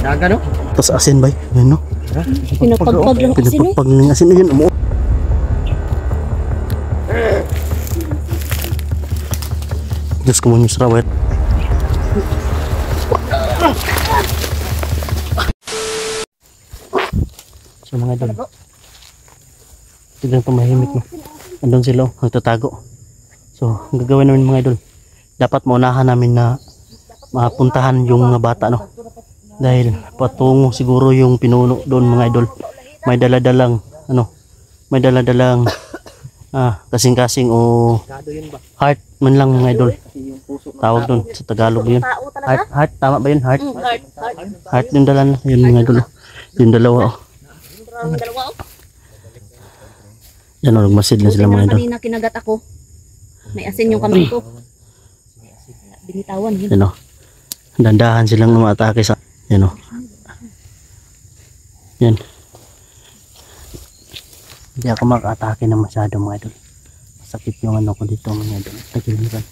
Daga no? Tapos asin ba? Yan no? Pinapagpag lang asin no? Pinapagpag ng asin na yun. Diyos ko mo yung sarawet. So mga idol, tignan tumahimik no. Andun sila nagtatago. So ang gagawin namin mga idol, dapat maunahan namin na mapuntahan yung mga bata no. Dahil patungo siguro yung pinuno doon mga idol. May daladalang may daladalang kasing-kasing o heart man lang mga idol. Tawag doon sa Tagalog yun. Heart, tama ba yun? Heart? Heart yung dala yun mga idol. Yung dalawa yan o, nagmasid na sila mga idol. Kanina kinagat ako. May asin yung kamay ko. Binitawan yun. Yan o, dandahan silang umatake sa yan o. Yan. Hindi ako maka-atake na masyado mga idol. Masakit yung ano ko dito mga idol. Tagiliran.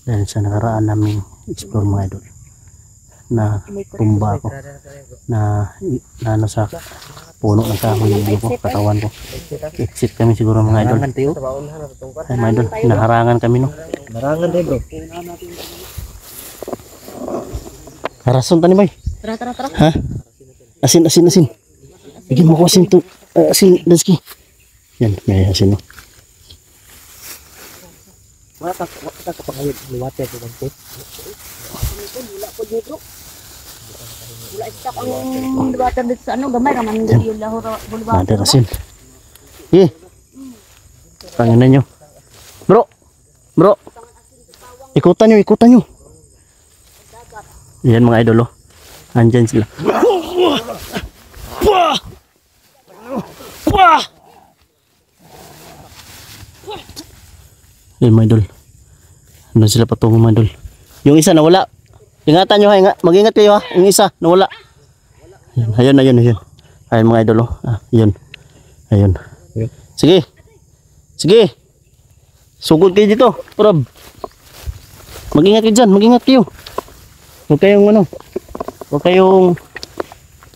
Dahil sa nakaraan namin explore mga idol. Na tumba ako. Na ano sa puno ng kahoy yung ko, katawan ko. Exit kami siguro mga idol. Ay mga idol, naharangan kami no. Narangan din bro. Harason tani bay. Tara. Ha? Asin. Bigyan mo ko asin to. Asin, Dansky. Yan, may asin no. Wala ka pangayod liwate ko bang Wala po dito. Wala istak ang water dito sa ano, gamay raman yung lahoro bulwa. Ada asin. Panginan nyo. Bro. Ikutan nyo. Yan mga idol oh. Andyan sila. Yan mga idol. Ano sila patungo mga idol. Yung isa nawala. Ingatan nyo ha. Mag-ingat kayo ha. Yung isa nawala. Ayun. Ayun mga idol oh. Ayun. Sige. Sugod kayo dito. Rob. Mag-ingat kayo dyan. Huwag kayong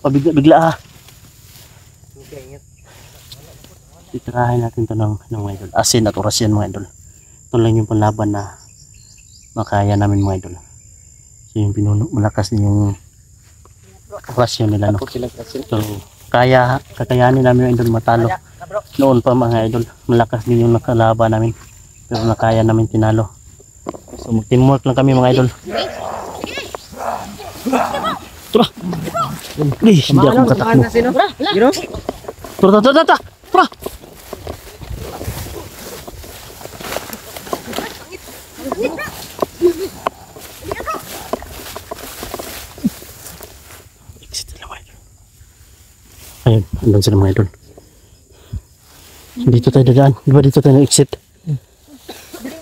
pabigla ha. Titirahin natin ito ng mga idol. Asin at oras yan mga idol. Ito lang yung panlaban na makaya namin mga idol. So yung pinuno, malakas din yung orasyon nila no. So kakayanin namin mga idol matalo. Noon pa mga idol, malakas din yung nakalaban namin. Pero nakaya namin tinalo. So mag-teamwork lang kami mga idol. Tara. Hindi ako makatakbo. Tara. Exit sila mga idol. Ayun, andun sila mga idol. Dito tayo dadaan. Di ba dito tayo nag-exit?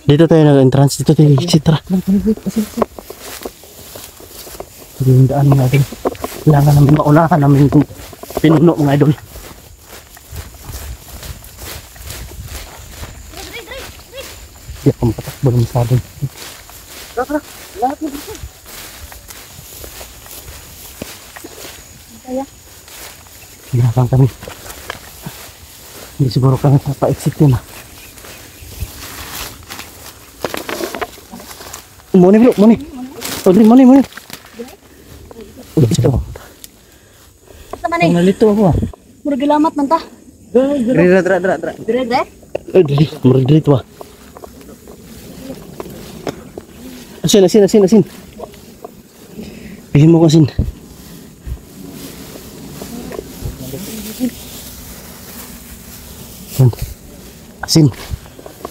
Dito tayo nag-entrance. Dito tayo nag-exit. Tara. Dito yung daan mga idol. Kailangan namin maunahan namin kung pinuno mga idol. Hindi ako makatakbo ng masyado. Tara. Lahat mo dito. Kaya. Hinapan kami. Hindi siguro kami pa-exit yun ha. Muni bro. Audrey, muni. Udah siya ako. Sa manay. Nalito ako ha. Murag gilamat man ta. Dra. Dire. Audrey, dito ha. Asin. Bigyan mo ko asin. Asin.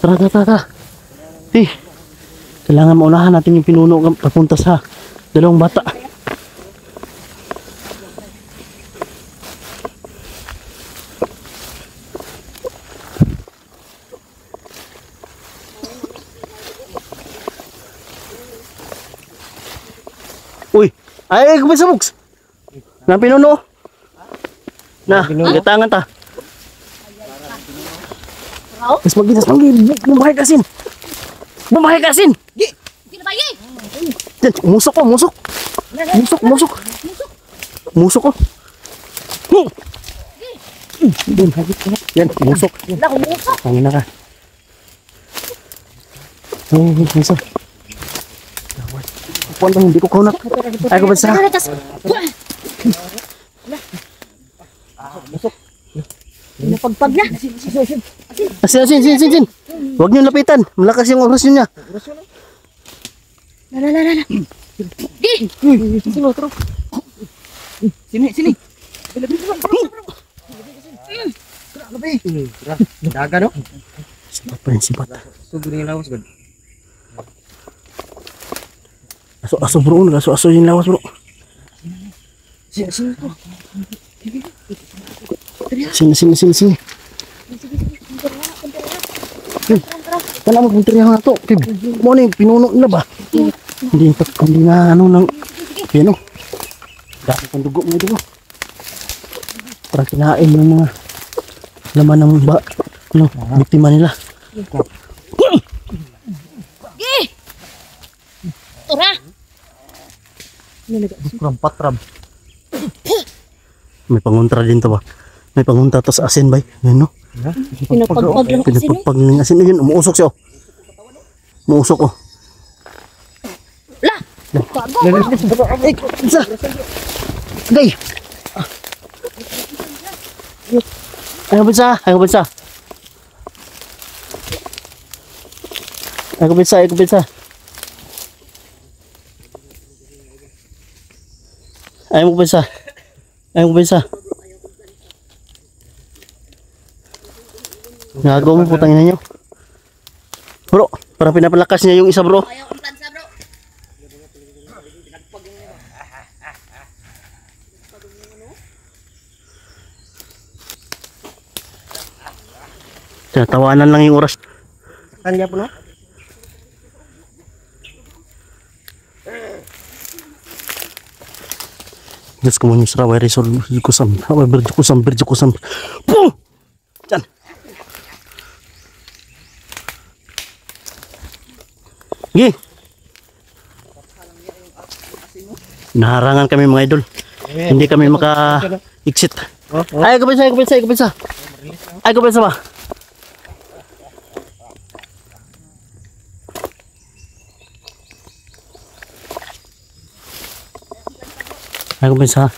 Tara. Kailangan maunahan natin yung pinuno papunta sa dalawang bata. Uy! Ay, kumisa Bugs! Na pinuno! Na, gatangan ta! Tas magi. Bumahay kasin. Bumahay kasin. Sino ba yun? Yan, musok ko, musok. Musok ko. Doon, hagit ka. Yan, musok. Wala ko musok. Tangin na ka. Oh, musok. Kukuhan lang, hindi ko kunat. Ay, ko ba sa? Napagpag na. Asin. Huwag niyo lapitan. Malakas yung orasyon niya. Lala. Sini. Daga no? Sipat pa rin, sipat. Sugo na yung lawas ba? Aso bro, aso yung lawas bro. Sini. Wala mo kung teriyahan na to. Mo na yung pinuno nila ba? Hindi na ano nang piano. Dami kong dugo mga dugo. Parang kinain ng mga laman ng biktima nila. Tura. Patram. May panguntra din to ba? May panguntra tas asin ba? Ano? Pinapagpag lang kasi no. Pinapagpag ng asin na yun. Umuusok siya. Umuusok oh. La. Ay, isa. Gay. Ayaw bansa. Ayaw mo bansa. Nagawa mo putang ina nyo. Bro, parang pinapalakas niya yung isa bro. Ayaw ang plansa bro. Tawanan lang yung oras. Kanya po no? Diyos ko mo yung saraway resol. Berjukusam. Puh! Diyan. Gi. Naharangan kami mga idol. Hindi kami maka-exit. Ay, kapisa ba? Ay, kapisa.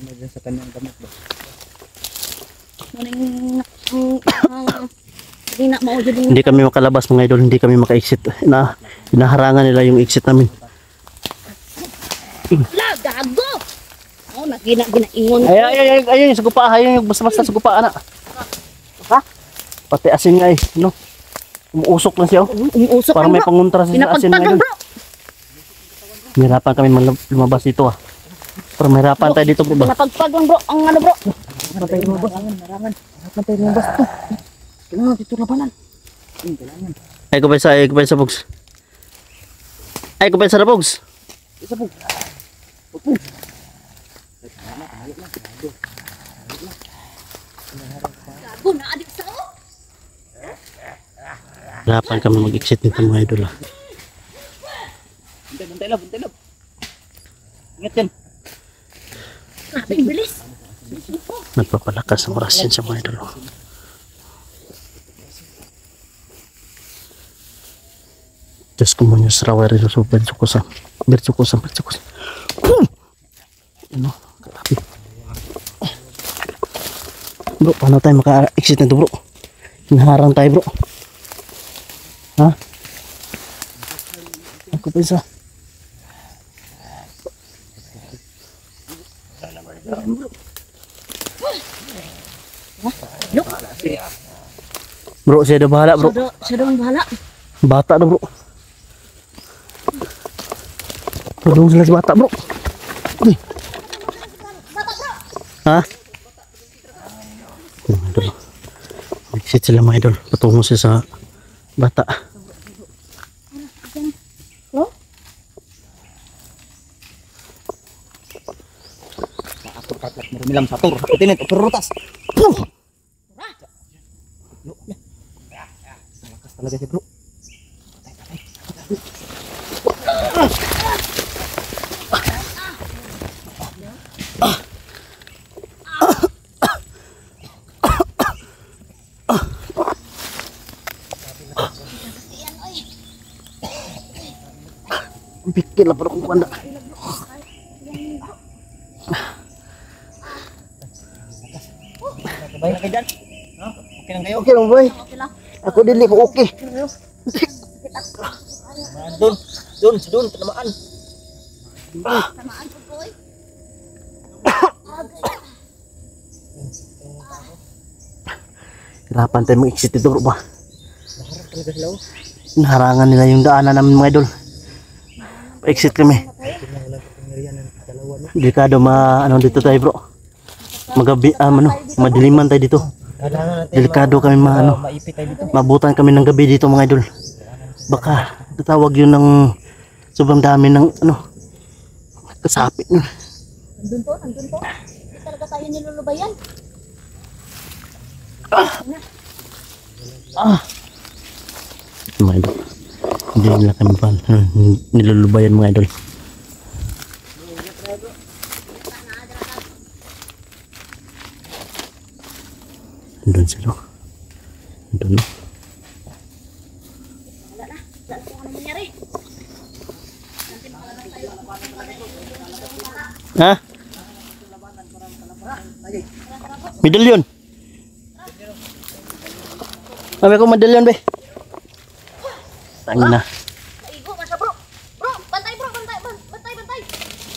Ano dyan sa kanyang gamot ba? Hindi na maudyo din. Hindi kami makalabas mga idol. Hindi kami maka-exit. Inaharangan nila yung exit namin. La, gago! Oh, ginaingon. Ayun, sa gupa. Ayun, basta-basta sa gupa, anak. Ha? Pati asin nga eh. No? Umuusok lang siya. Umuusok Parang may panguntra sa asin pinapagpag nga lang idol. bro. Mahirapan kami lumabas dito ah. Pero mahirapan tayo dito bro ba? Pinapagpag lang bro. Ang ano bro. Patay mo ba? Narangan. Patay mo ba? Kailangan dito labanan. Ay, kupay sa box. Ay, kupay sa box. Isa po. Gago na adik sa o. Mahirapan kami mag-exit nito mga idol ah. Bantay lab. Ingat yan. Grabe ang bilis. Nagpapalakas ang oras yan sa mga idol. Diyos ko mo yung saraway rin sa berjukusan. Ano? Grabe. Bro, paano tayo maka-exit nito bro? Hinaharang tayo bro. Ha? Ako pa isa. Bro, siya daw bahala bro. Siya daw ang bahala. Bata daw bro. Tudong sila si bata bro. Uy. Ha? Mga idol. Exit sila mga idol. Patungo siya sa bata. Oh? Ako katlak mo rumilam sa tur. Itinit, pero rutas. Malakas talaga si bro. Pikir lah bro kung kuanda. Sabay na kayo dyan. Okay lang kayo. Okay lang boy. Ako dili ko okay. Doon, tinamaan. Tamaan po ko eh. Hirapan tayo mag-exit dito bro ba. Naharap talaga sila. Naharangan nila yung daanan namin mga idol. Pa-exit kami. Tingnan lang kapangyarihan ng dalawa no. Delikado ano dito tayo bro. Magabi madiliman tayo dito. Kailangan natin Delikado kami maipit tayo dito. mabutan kami ng gabi dito mga idol. Baka tatawag yun ng sobrang dami ng kasapit. Nandun to. Hindi talaga tayo nilulubayan. Mga idol. Hindi nila kami pa nilulubayan mga idol. Andun sila. Andun no. Wala na kung ano nangyari. Ha? Medalyon. Mami ko medalyon be. Tangina. Naigo man siya bro. Bro, bantay.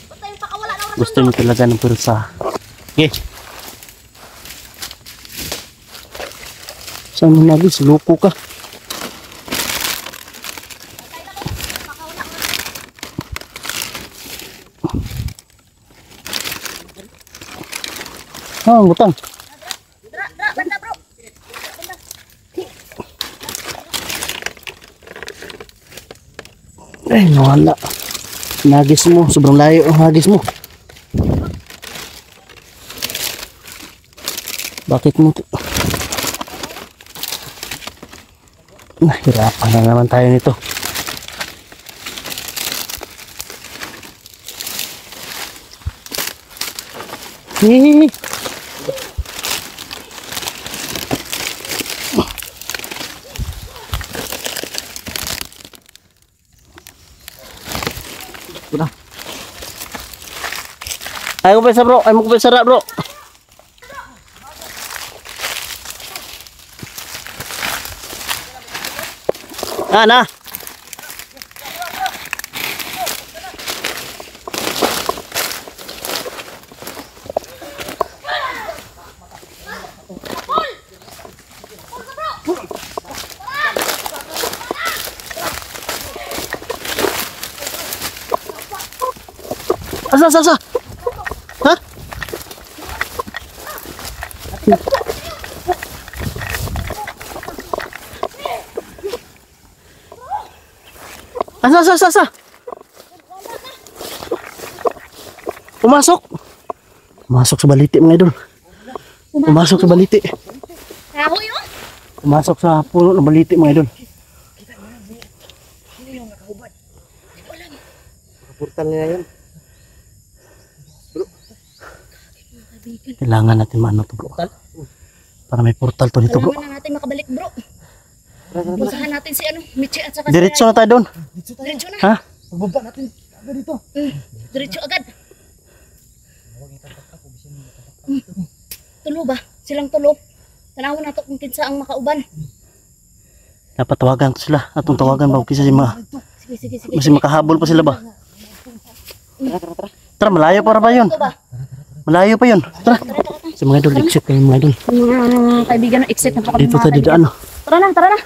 Bantay yung pakawala na oras. Gusto niyo talaga ng pursa. Okay. Saan mo nagis? Lupo ka. Ah, butang. Banda bro. Eh, nawala. Nagis mo. Sobrang layo ang hagis mo. Bakit mo? Nahirapan na naman tayo nito. Hehehe. Ay ko pesa bro, ay mo ko pesa bro. Na. Asa. Ha? Asa. Pumasok sa baliti mga idol. Pumasok sa baliti. Kahoy oh. Pumasok sa puno ng baliti mga idol. Portal nila yun. Kailangan natin maano to bro. Para may portal to dito bro. Kailangan na natin makabalik bro. Puntahan natin si Michi at saka Diretso na tayo doon. Diretso na. Ha? Pagbaba natin agad dito. Diretso agad. Tulo ba? Silang tulo. Tanawin nato kung kinsa ang makauban. Dapat tawagan to sila. Atong tawagan ba kasi Sige. kasi makahabol pa sila ba? Tara, malayo pa ba yun? Ito ba? Malayo pa yun. Tara. Sa mga idol, exit kayo mga idol. Mga kaibigan, exit na po kami Dito mga tayo kaibigan. daan. Tara na. Tara.